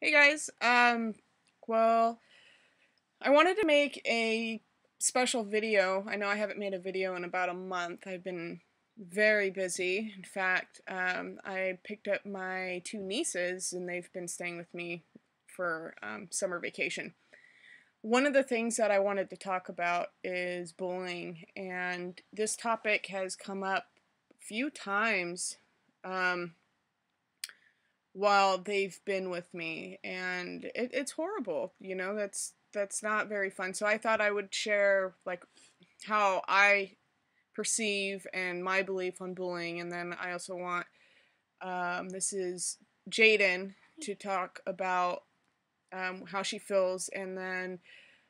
Hey guys, well, I wanted to make a special video. I know I haven't made a video in about a month. I've been very busy. In fact, I picked up my two nieces and they've been staying with me for summer vacation. One of the things that I wanted to talk about is bullying, and this topic has come up a few times. Um, while they've been with me, and it's horrible. That's not very fun. So I thought I would share like how I perceive and my belief on bullying, and then I also want this is Jaden to talk about how she feels, and then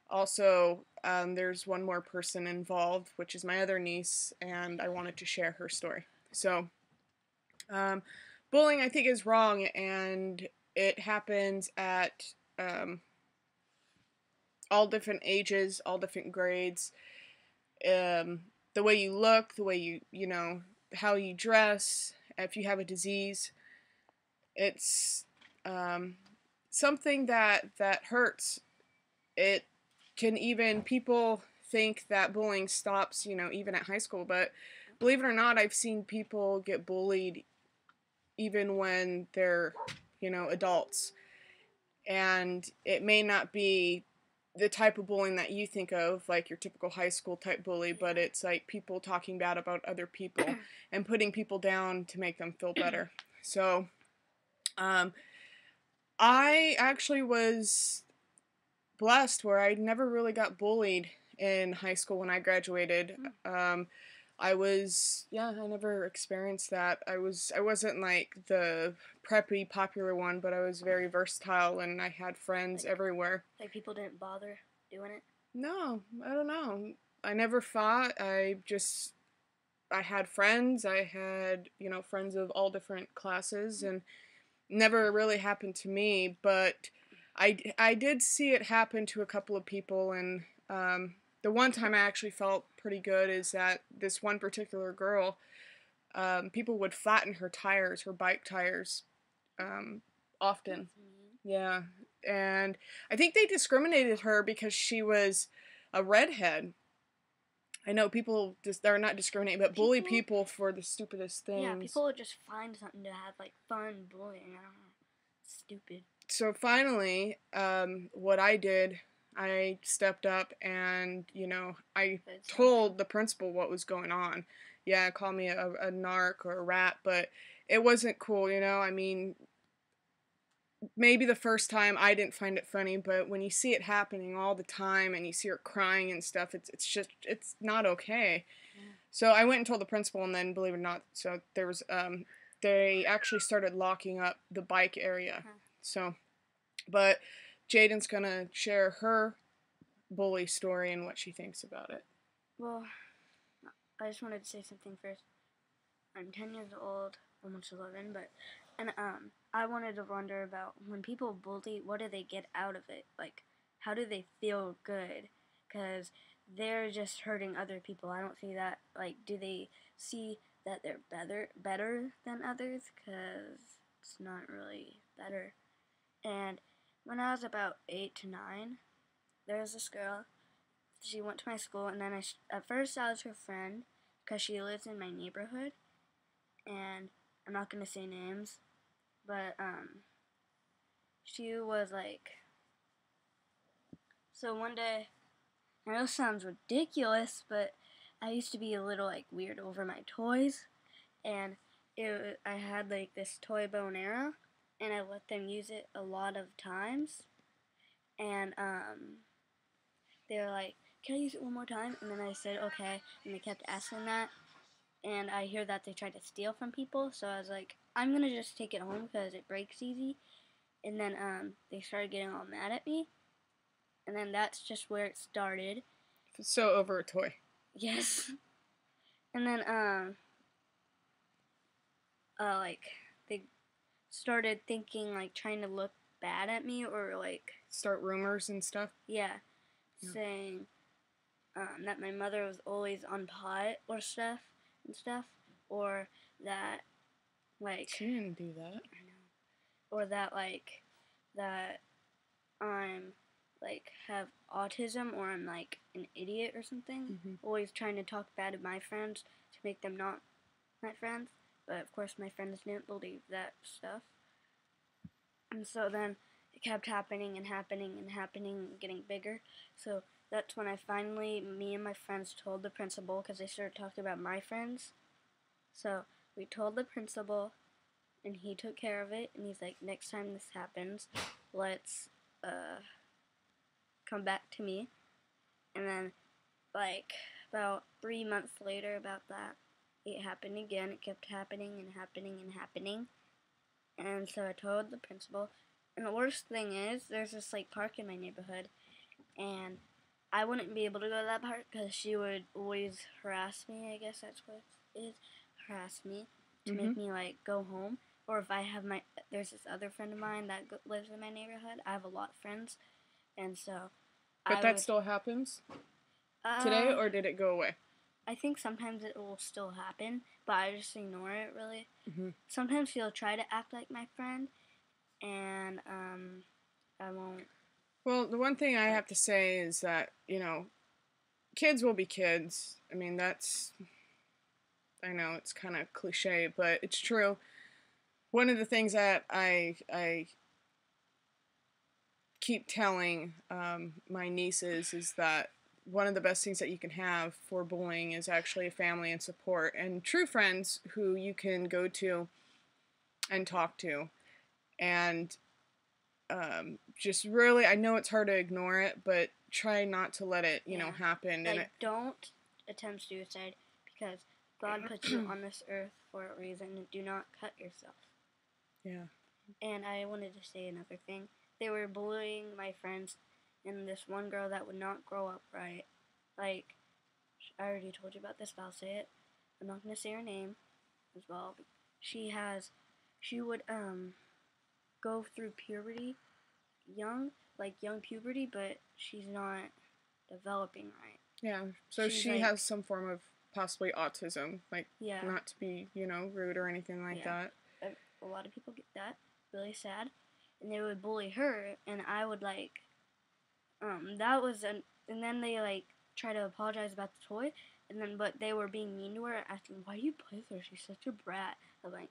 also there's one more person involved, which is my other niece, and I wanted to share her story. So um, bullying, I think, is wrong, and it happens at um, all different ages, all different grades. The way you look, the way how you dress, if you have a disease, it's um, something that hurts. It can even people think that bullying stops, even at high school, but believe it or not, I've seen people get bullied even when they're, adults. And it may not be the type of bullying that you think of, like your typical high school type bully, but it's like people talking bad about other people and putting people down to make them feel better. So, um, I actually was blessed where I never really got bullied in high school when I graduated. I never experienced that. I wasn't like the preppy popular one, but I was very versatile and I had friends everywhere. Like people didn't bother doing it? No, I don't know. I never fought. I had friends. I had, friends of all different classes, and never really happened to me, but I did see it happen to a couple of people, and the one time I actually felt pretty good is that this one particular girl, people would flatten her tires, her bike tires, often. Yeah, and I think they discriminated her because she was a redhead. I know people just they're not discriminating, but bully people for the stupidest things. Yeah, people would just find something to have like fun bullying. I don't know. Stupid. So finally, what I did, I stepped up and, I told the principal what was going on. Yeah, call me a narc or a rat, but it wasn't cool, I mean, maybe the first time I didn't find it funny, but when you see it happening all the time and you see her crying and stuff, it's not okay. Yeah. So I went and told the principal, and then, believe it or not, so there was, they actually started locking up the bike area. Huh. So, but Jaden's gonna share her bully story and what she thinks about it. Well, I just wanted to say something first. I'm 10 years old, almost 11, and I wanted to wonder about when people bully, what do they get out of it? Like, how do they feel good? Because they're just hurting other people. I don't see that. Like, do they see that they're better than others? Because it's not really better. And when I was about 8 to 9, there was this girl. She went to my school, and then at first I was her friend because she lives in my neighborhood, and I'm not gonna say names, but she was like. So one day, I know it sounds ridiculous, but I used to be a little like weird over my toys, and I had like this toy bow and arrow, and I let them use it a lot of times, and they were like, "Can I use it one more time?" And then I said, "Okay," and they kept asking that, and I hear that they tried to steal from people, so I was like, "I'm gonna just take it home because it breaks easy," and then they started getting all mad at me, and then that's just where it started. So over a toy. Yes. And then like they started thinking like trying to look bad at me or like start rumors and stuff. Yeah. Saying that my mother was always on pot or stuff, or that like she didn't do that. I know. Or that like that I'm like have autism or I'm like an idiot or something. Mm-hmm. Always trying to talk bad of my friends to make them not my friends. But of course, my friends didn't believe that stuff. And so then it kept happening and happening and happening and getting bigger. So that's when me and my friends told the principal because they started talking about my friends. So we told the principal and he took care of it. And he's like, next time this happens, let's come back to me. And then, like, about 3 months later, about that, it happened again. It kept happening and happening and happening. And so I told the principal. And the worst thing is, there's this, like, park in my neighborhood. And I wouldn't be able to go to that park because she would always harass me, I guess that's what it is. Harass me to make me, like, go home. Or if I have there's this other friend of mine that lives in my neighborhood. I have a lot of friends. And so But that still happens today, or did it go away? I think sometimes it will still happen, but I just ignore it, really. Mm-hmm. Sometimes he'll try to act like my friend, and I won't. Well, the one thing I have to say is that, kids will be kids. I mean, I know it's kind of cliche, but it's true. One of the things that I keep telling my nieces is that one of the best things that you can have for bullying is actually a family and support and true friends who you can go to and talk to. And just really, I know it's hard to ignore it, but try not to let it, happen. Like, don't attempt suicide because God put you on this earth for a reason. Do not cut yourself. Yeah. And I wanted to say another thing. They were bullying my friends and this one girl that would not grow up right. Like, I already told you about this, but I'll say it. I'm not going to say her name as well. She would go through puberty young puberty, but she's not developing right. Yeah, so she has some form of possibly autism, like, yeah, not to be, rude or anything like that. A lot of people get that, really sad, and they would bully her, and I would, like, and then they, like, try to apologize about the toy, but they were being mean to her, asking, why do you play with her? She's such a brat. I'm like,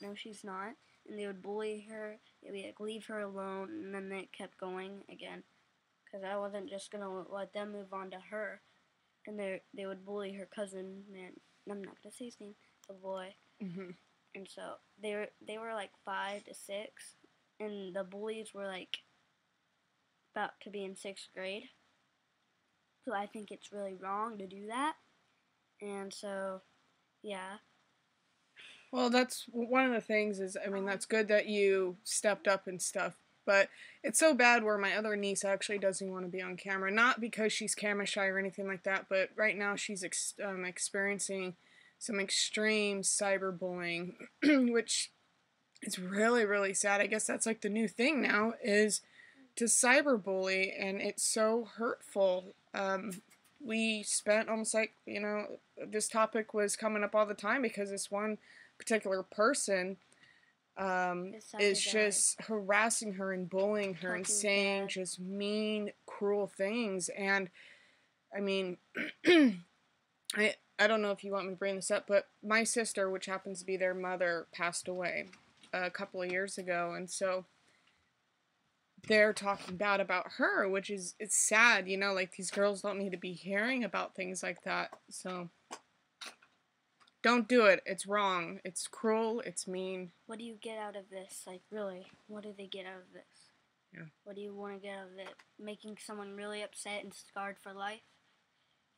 no, she's not. And they would bully her, they would, like, leave her alone, and then they kept going again, because I wasn't just going to let them move on to her, and they would bully her cousin, and I'm not going to say his name, the boy, and so they were, like, 5 to 6, and the bullies were, like, about to be in 6th grade, so I think it's really wrong to do that, and so, yeah. Well, that's one of the things is, I mean, that's good that you stepped up and stuff, but it's so bad where my other niece actually doesn't want to be on camera. Not because she's camera shy or anything like that, but right now she's experiencing some extreme cyberbullying, which is really, really sad. I guess that's like the new thing now is to cyberbully, and it's so hurtful. We spent almost like, this topic was coming up all the time because this one particular person is just harassing her and bullying her and saying just mean, cruel things. And I mean, I don't know if you want me to bring this up, but my sister, which happens to be their mother, passed away a couple of years ago, and so they're talking bad about her, which is, it's sad, like these girls don't need to be hearing about things like that. So don't do it. It's wrong. It's cruel. It's mean. What do you get out of this? Like, really, what do they get out of this? Yeah. What do you want to get out of it? Making someone really upset and scarred for life?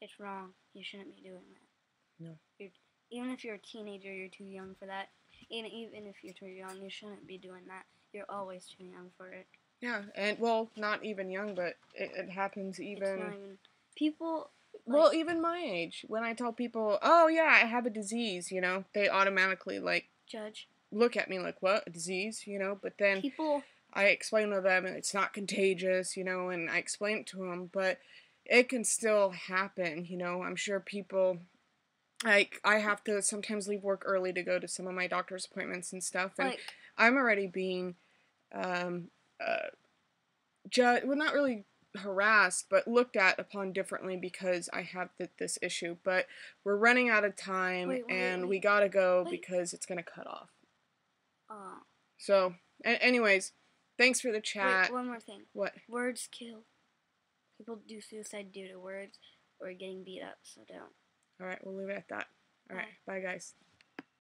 It's wrong. You shouldn't be doing that. No. Even if you're a teenager, you're too young for that. And even if you're too young, you shouldn't be doing that. You're always too young for it. Yeah, and, well, not even young, but it happens even... It's not even... People... Like, well, even my age. When I tell people, oh, yeah, I have a disease, they automatically, like... Judge. Look at me like, what? A disease? But then... People... I explain to them, and it's not contagious, and I explain it to them, but it can still happen, I'm sure people... Like, I have to sometimes leave work early to go to some of my doctor's appointments and stuff, and I'm already being... um, well, not really harassed, but looked at upon differently because I have this issue. But we're running out of time, and we gotta go wait. because it's gonna cut off. Uh, So, anyways, thanks for the chat. wait, one more thing. What? Words kill. People do suicide due to words or getting beat up, so don't. All right, we'll leave it at that. All right, bye guys.